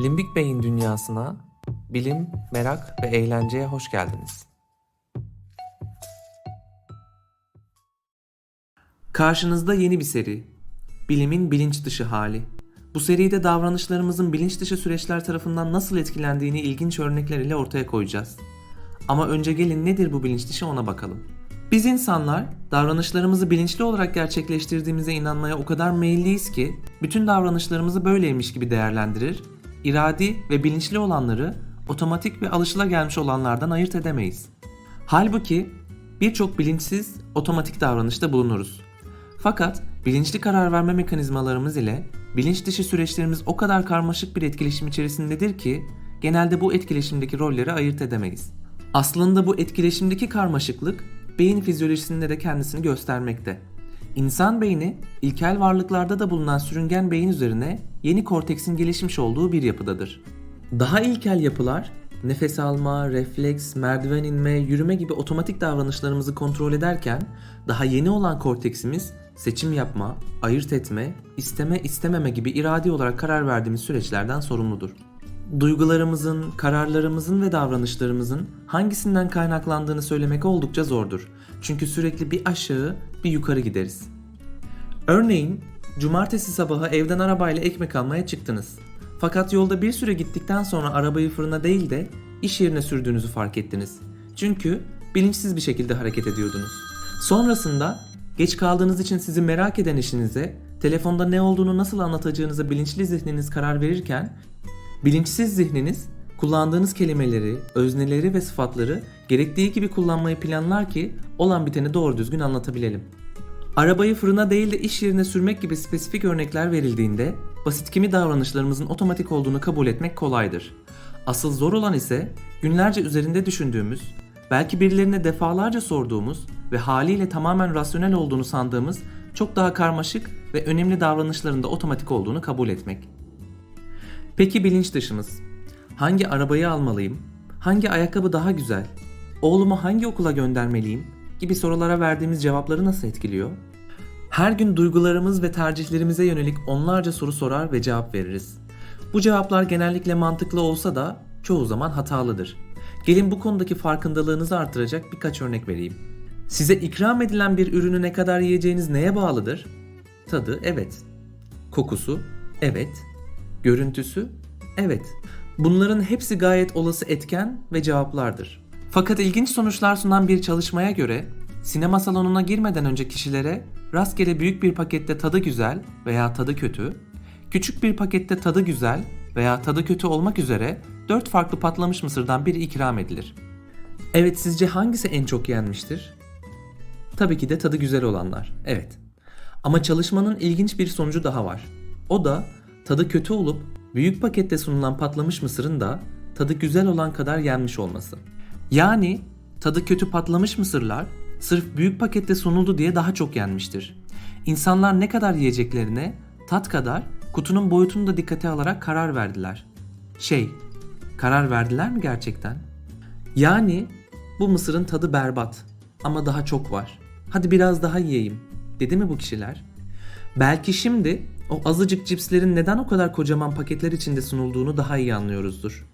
Limbik Bey'in dünyasına, bilim, merak ve eğlenceye hoş geldiniz. Karşınızda yeni bir seri. Bilimin bilinç dışı hali. Bu seride davranışlarımızın bilinç dışı süreçler tarafından nasıl etkilendiğini ilginç örnekler ile ortaya koyacağız. Ama önce gelin nedir bu bilinç dışı ona bakalım. Biz insanlar davranışlarımızı bilinçli olarak gerçekleştirdiğimize inanmaya o kadar meyilliyiz ki bütün davranışlarımızı böyleymiş gibi değerlendirir, iradi ve bilinçli olanları otomatik ve alışılagelmiş olanlardan ayırt edemeyiz. Halbuki birçok bilinçsiz otomatik davranışta bulunuruz. Fakat bilinçli karar verme mekanizmalarımız ile bilinç dışı süreçlerimiz o kadar karmaşık bir etkileşim içerisindedir ki genelde bu etkileşimdeki rolleri ayırt edemeyiz. Aslında bu etkileşimdeki karmaşıklık beyin fizyolojisinde de kendisini göstermekte. İnsan beyni ilkel varlıklarda da bulunan sürüngen beyin üzerine yeni korteksin gelişmiş olduğu bir yapıdadır. Daha ilkel yapılar nefes alma, refleks, merdiven inme, yürüme gibi otomatik davranışlarımızı kontrol ederken daha yeni olan korteksimiz seçim yapma, ayırt etme, isteme, istememe gibi iradi olarak karar verdiğimiz süreçlerden sorumludur. Duygularımızın, kararlarımızın ve davranışlarımızın hangisinden kaynaklandığını söylemek oldukça zordur. Çünkü sürekli bir aşağı, bir yukarı gideriz. Örneğin, cumartesi sabahı evden arabayla ekmek almaya çıktınız. Fakat yolda bir süre gittikten sonra arabayı fırına değil de iş yerine sürdüğünüzü fark ettiniz. Çünkü bilinçsiz bir şekilde hareket ediyordunuz. Sonrasında geç kaldığınız için sizi merak eden işinize, telefonda ne olduğunu nasıl anlatacağınıza bilinçli zihniniz karar verirken, bilinçsiz zihniniz kullandığınız kelimeleri, özneleri ve sıfatları gerektiği gibi kullanmayı planlar ki olan biteni doğru düzgün anlatabilelim. Arabayı fırına değil de iş yerine sürmek gibi spesifik örnekler verildiğinde basit kimi davranışlarımızın otomatik olduğunu kabul etmek kolaydır. Asıl zor olan ise günlerce üzerinde düşündüğümüz, belki birilerine defalarca sorduğumuz ve haliyle tamamen rasyonel olduğunu sandığımız çok daha karmaşık ve önemli davranışların da otomatik olduğunu kabul etmek. Peki bilinç dışımız? Hangi arabayı almalıyım? Hangi ayakkabı daha güzel? Oğlumu hangi okula göndermeliyim? Gibi sorulara verdiğimiz cevapları nasıl etkiliyor? Her gün duygularımız ve tercihlerimize yönelik onlarca soru sorar ve cevap veririz. Bu cevaplar genellikle mantıklı olsa da çoğu zaman hatalıdır. Gelin bu konudaki farkındalığınızı artıracak birkaç örnek vereyim. Size ikram edilen bir ürünü ne kadar yiyeceğiniz neye bağlıdır? Tadı, evet. Kokusu, evet. Görüntüsü, evet. Bunların hepsi gayet olası etken ve cevaplardır. Fakat ilginç sonuçlar sunan bir çalışmaya göre sinema salonuna girmeden önce kişilere rastgele büyük bir pakette tadı güzel veya tadı kötü, küçük bir pakette tadı güzel veya tadı kötü olmak üzere 4 farklı patlamış mısırdan biri ikram edilir. Evet, sizce hangisi en çok yenmiştir? Tabii ki de tadı güzel olanlar. Evet. Ama çalışmanın ilginç bir sonucu daha var. O da tadı kötü olup büyük pakette sunulan patlamış mısırın da tadı güzel olan kadar yenmiş olması. Yani tadı kötü patlamış mısırlar sırf büyük pakette sunuldu diye daha çok yenmiştir. İnsanlar ne kadar yiyeceklerine tat kadar kutunun boyutunu da dikkate alarak karar verdiler. Karar verdiler mi gerçekten? Yani bu mısırın tadı berbat ama daha çok var. Hadi biraz daha yiyeyim dedi mi bu kişiler? Belki şimdi o azıcık cipslerin neden o kadar kocaman paketler içinde sunulduğunu daha iyi anlıyoruzdur.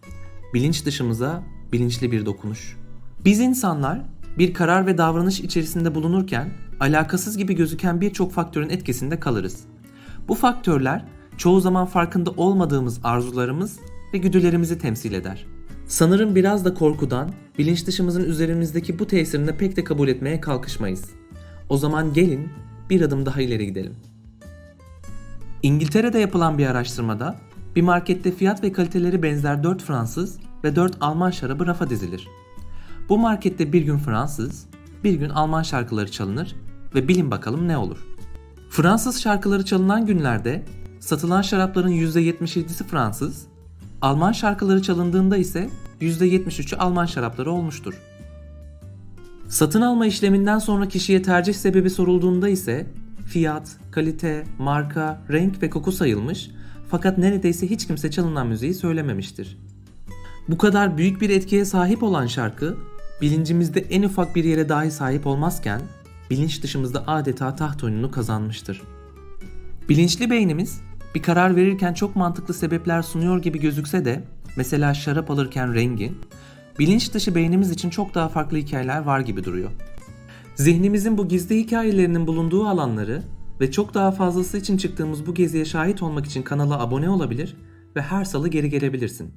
Bilinç dışımıza bilinçli bir dokunuş. Biz insanlar bir karar ve davranış içerisinde bulunurken alakasız gibi gözüken birçok faktörün etkisinde kalırız. Bu faktörler çoğu zaman farkında olmadığımız arzularımız ve güdülerimizi temsil eder. Sanırım biraz da korkudan bilinç dışımızın üzerimizdeki bu tesirini pek de kabul etmeye kalkışmayız. O zaman gelin bir adım daha ileri gidelim. İngiltere'de yapılan bir araştırmada bir markette fiyat ve kaliteleri benzer 4 Fransız ve 4 Alman şarabı rafa dizilir. Bu markette bir gün Fransız, bir gün Alman şarkıları çalınır ve bilin bakalım ne olur. Fransız şarkıları çalınan günlerde satılan şarapların %77'si Fransız, Alman şarkıları çalındığında ise %73'ü Alman şarapları olmuştur. Satın alma işleminden sonra kişiye tercih sebebi sorulduğunda ise fiyat, kalite, marka, renk ve koku sayılmış fakat neredeyse hiç kimse çalınan müziği söylememiştir. Bu kadar büyük bir etkiye sahip olan şarkı bilincimizde en ufak bir yere dahi sahip olmazken bilinç dışımızda adeta taht oyununu kazanmıştır. Bilinçli beynimiz Bir karar verirken çok mantıklı sebepler sunuyor gibi gözükse de, mesela şarap alırken rengi, bilinç dışı beynimiz için çok daha farklı hikayeler var gibi duruyor. Zihnimizin bu gizli hikayelerinin bulunduğu alanları ve çok daha fazlası için çıktığımız bu geziye şahit olmak için kanala abone olabilir ve her salı geri gelebilirsin.